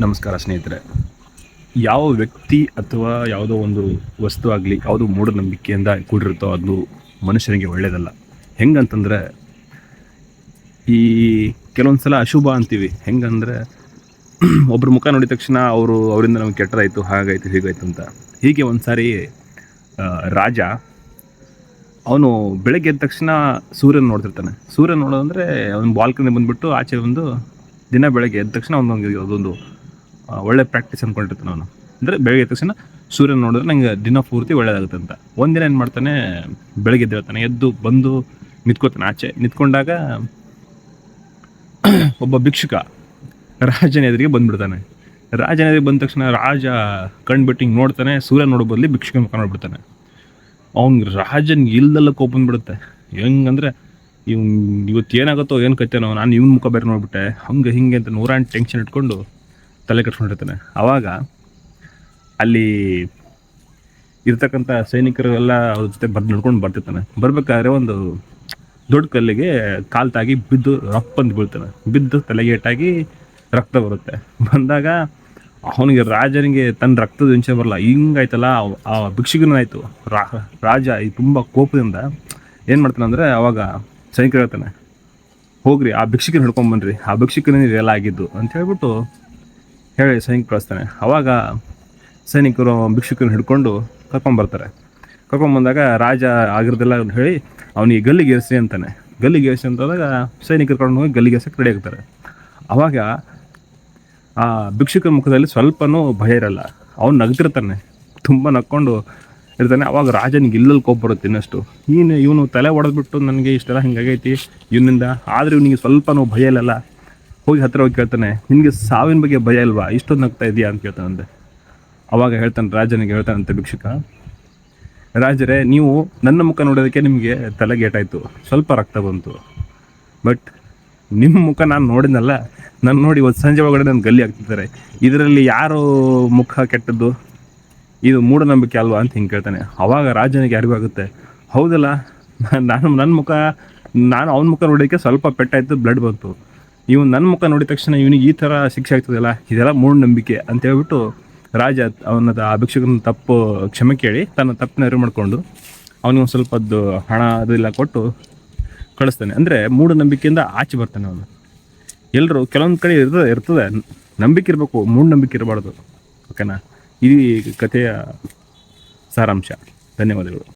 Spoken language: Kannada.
ನಮಸ್ಕಾರ ಸ್ನೇಹಿತರೆ. ಯಾವ ವ್ಯಕ್ತಿ ಅಥವಾ ಯಾವುದೋ ಒಂದು ವಸ್ತು ಆಗಲಿ, ಯಾವುದೋ ಮೂಢನಂಬಿಕೆಯಿಂದ ಕೂಡಿರುತ್ತೋ ಅದು ಮನುಷ್ಯನಿಗೆ ಒಳ್ಳೆಯದಲ್ಲ. ಹೆಂಗಂತಂದರೆ, ಈ ಕೆಲವೊಂದು ಸಲ ಅಶುಭ ಅಂತೀವಿ. ಹೆಂಗಂದರೆ, ಒಬ್ಬರ ಮುಖ ನೋಡಿದ ತಕ್ಷಣ ಅವರಿಂದ ನಮಗೆ ಕೆಟ್ಟದಾಯಿತು, ಹಾಗಾಯಿತು, ಹೀಗಾಯಿತು ಅಂತ. ಹೀಗೆ ಒಂದು ಸಾರಿ ರಾಜ ಅವನು ಬೆಳಗ್ಗೆ ಎದ್ದ ತಕ್ಷಣ ಸೂರ್ಯನ ನೋಡ್ತಿರ್ತಾನೆ. ಸೂರ್ಯನ ನೋಡೋದಂದರೆ ಅವನು ಬಾಲ್ಕನಿ ಬಂದುಬಿಟ್ಟು ಆಚೆ ಒಂದು ದಿನ ಬೆಳಗ್ಗೆ ಎದ್ದ ತಕ್ಷಣ ಅದೊಂದು ಒಳ್ಳೆ ಪ್ರಾಕ್ಟೀಸ್ ಅಂದ್ಕೊಂಡಿರ್ತಾನೆ ಅವನು. ಅಂದರೆ ಬೆಳಗ್ಗೆ ಎದ್ದ ತಕ್ಷಣ ಸೂರ್ಯನ ನೋಡಿದ್ರೆ ನಂಗೆ ದಿನ ಪೂರ್ತಿ ಒಳ್ಳೇದಾಗುತ್ತೆ ಅಂತ. ಒಂದಿನ ಏನು ಮಾಡ್ತಾನೆ, ಬೆಳಗ್ಗೆ ಎದ್ದೇಳ್ತಾನೆ, ಎದ್ದು ಬಂದು ನಿಂತ್ಕೋತಾನೆ. ಆಚೆ ನಿಂತ್ಕೊಂಡಾಗ ಒಬ್ಬ ಭಿಕ್ಷುಕ ರಾಜನ ಎದುರಿಗೆ ಬಂದುಬಿಡ್ತಾನೆ. ರಾಜನ ಎದುರಿಗೆ ಬಂದ ತಕ್ಷಣ ರಾಜ ಕಣ್ಬಿಟ್ಟು ಹಿಂಗೆ ನೋಡ್ತಾನೆ. ಸೂರ್ಯ ನೋಡೋ ಬದಲಿ ಭಿಕ್ಷುಕನ ಮುಖ ನೋಡ್ಬಿಡ್ತಾನೆ. ಅವ್ನಿಗೆ ರಾಜನ್ಗೆ ಇಲ್ದೆಲ್ಲ ಕೋಪ ಬಂದುಬಿಡುತ್ತೆ. ಹೆಂಗಂದರೆ, ಇವತ್ತು ಏನಾಗುತ್ತೋ ಏನು ಕತ್ತೇನೋ, ನಾನು ಇವ್ನ ಮುಖ ಬೇರೆ ನೋಡ್ಬಿಟ್ಟೆ, ಹಂಗೆ ಹಿಂಗೆ ಅಂತ ನೂರಾನ್ ಟೆನ್ಷನ್ ಇಟ್ಕೊಂಡು ತಲೆ ಕಟ್ಕೊಂಡಿರ್ತಾನೆ. ಆವಾಗ ಅಲ್ಲಿ ಇರ್ತಕ್ಕಂಥ ಸೈನಿಕರೆಲ್ಲ ಅವ್ರ ಜೊತೆ ನಡ್ಕೊಂಡು ಬರ್ತಿರ್ತಾನೆ. ಬರ್ಬೇಕಾದ್ರೆ ಒಂದು ದೊಡ್ಡ ಕಲ್ಲಿಗೆ ಕಾಲು ತಾಗಿ ಬಿದ್ದು ರಪ್ಪಂದು ಬೀಳ್ತಾನೆ. ಬಿದ್ದು ತಲೆಗೆ ಏಟಾಗಿ ರಕ್ತ ಬರುತ್ತೆ. ಬಂದಾಗ ಅವನಿಗೆ ರಾಜನಿಗೆ ತನ್ನ ರಕ್ತದ ಹಿಂಸೆ ಬರಲ್ಲ. ಹಿಂಗಾಯ್ತಲ್ಲ, ಆ ಭಿಕ್ಷುಕನಾಯಿತು. ರಾಜ ತುಂಬ ಕೋಪದಿಂದ ಏನು ಮಾಡ್ತಾನೆ ಅಂದರೆ, ಅವಾಗ ಸೈನಿಕರು ಹೇಳ್ತಾನೆ, ಹೋಗ್ರಿ ಆ ಭಿಕ್ಷುಕನ ಹಿಡ್ಕೊಂಬನ್ರಿ, ಆ ಭಿಕ್ಷುಕನೇ ಇದೆಲ್ಲ ಆಗಿದ್ದು ಅಂತ ಹೇಳ್ಬಿಟ್ಟು ಹೇಳಿ ಸೈನಿಕ ಕಳಿಸ್ತಾನೆ. ಆವಾಗ ಸೈನಿಕರು ಭಿಕ್ಷುಕನ ಹಿಡ್ಕೊಂಡು ಕರ್ಕೊಂಬರ್ತಾರೆ. ಕರ್ಕೊಂಬಂದಾಗ ರಾಜ ಆಗಿರೋದೆಲ್ಲ ಹೇಳಿ ಅವನಿಗೆ ಗಲ್ಲಿಗೆ ಏರಿಸಿ ಅಂತಾನೆ. ಗಲ್ಲಿಗೆ ಏರಿಸಿ ಅಂತಂದಾಗ ಸೈನಿಕರು ಕರ್ಕೊಂಡು ಹೋಗಿ ಗಲ್ಲಿಗೆ ಏರ್ಸಕ್ಕೆ ರೆಡಿ ಆಗ್ತಾರೆ. ಆವಾಗ ಆ ಭಿಕ್ಷುಕನ ಮುಖದಲ್ಲಿ ಸ್ವಲ್ಪನೂ ಭಯ ಇರಲ್ಲ. ಅವ್ನು ನಗ್ತಿರ್ತಾನೆ, ತುಂಬ ನಕ್ಕೊಂಡು ಇರ್ತಾನೆ. ಅವಾಗ ರಾಜನಿಗೆ ಇಲ್ಲಲ್ಲಿ ಕೋಪ ಬರುತ್ತೆ ಇನ್ನಷ್ಟು. ಇವನು ತಲೆ ಹೊಡೆದ್ಬಿಟ್ಟು ನನಗೆ ಇಷ್ಟೆಲ್ಲ ಹಿಂಗಾಗೈತಿ ಇವನಿಂದ, ಆದರೆ ಇವನಿಗೆ ಸ್ವಲ್ಪನೂ ಭಯ ಇಲ್ಲಲ್ಲ. ಹೋಗಿ ಹತ್ತಿರ ಹೋಗಿ ಕೇಳ್ತಾನೆ, ನಿನಗೆ ಸಾವಿನ ಬಗ್ಗೆ ಭಯ ಇಲ್ವಾ, ಇಷ್ಟೊಂದು ನಗ್ತಾ ಇದೆಯಾ ಅಂತ ಕೇಳ್ತಾನಂತೆ. ಅವಾಗ ರಾಜನಿಗೆ ಹೇಳ್ತಾನಂತೆ ಭಿಕ್ಷುಕ, ರಾಜರೇ, ನೀವು ನನ್ನ ಮುಖ ನೋಡೋದಕ್ಕೆ ನಿಮಗೆ ತಲೆಗೇಟಾಯಿತು, ಸ್ವಲ್ಪ ರಕ್ತ ಬಂತು. ಬಟ್ ನಿಮ್ಮ ಮುಖ ನಾನು ನೋಡಿದ್ನಲ್ಲ, ನಾನು ನೋಡಿ ಇವತ್ತು ಸಂಜೆ ಒಳಗಡೆ ನನ್ನ ಗಲ್ಲಿ ಆಗ್ತಿದ್ದಾರೆ. ಇದರಲ್ಲಿ ಯಾರು ಮುಖ ಕೆಟ್ಟದ್ದು, ಇದು ಮೂಢನಂಬಿಕೆ ಅಲ್ವಾ ಅಂತ ಹಿಂಗೆ ಕೇಳ್ತಾನೆ. ಆವಾಗ ರಾಜನಿಗೆ ಅರಿವಾಗುತ್ತೆ, ಹೌದಲ್ಲ, ನಾನು ಅವನ ಮುಖ ನೋಡೋದಕ್ಕೆ ಸ್ವಲ್ಪ ಪೆಟ್ಟಾಯಿತು, ಬ್ಲಡ್ ಬಂತು. ಇವನು ನನ್ನ ಮುಖ ನೋಡಿದ ತಕ್ಷಣ ಇವನಿಗೆ ಈ ಥರ ಶಿಕ್ಷೆ ಆಗ್ತದಲ್ಲ, ಇದೆಲ್ಲ ಮೂಢನಂಬಿಕೆ ಅಂತ ಹೇಳ್ಬಿಟ್ಟು ರಾಜ ಆ ಭಿಕ್ಷುಕನ ತಪ್ಪು ಕ್ಷಮೆ ಕೇಳಿ ತನ್ನ ತಪ್ಪನ್ನ ಅರಿವು ಮಾಡಿಕೊಂಡು ಅವನಿಗೆ ಒಂದು ಸ್ವಲ್ಪದ್ದು ಹಣ ಅದೆಲ್ಲ ಕೊಟ್ಟು ಕಳಿಸ್ತಾನೆ. ಅಂದರೆ ಮೂಢನಂಬಿಕೆಯಿಂದ ಆಚೆ ಬರ್ತಾನೆ ಅವನು. ಎಲ್ಲರೂ ಕೆಲವೊಂದು ಕಡೆ ಇರ್ತದೆ ನಂಬಿಕೆ ಇರಬೇಕು, ಮೂಢನಂಬಿಕೆ ಇರಬಾರ್ದು. ಓಕೆನಾ? ಈ ಕಥೆಯ ಸಾರಾಂಶ. ಧನ್ಯವಾದಗಳು.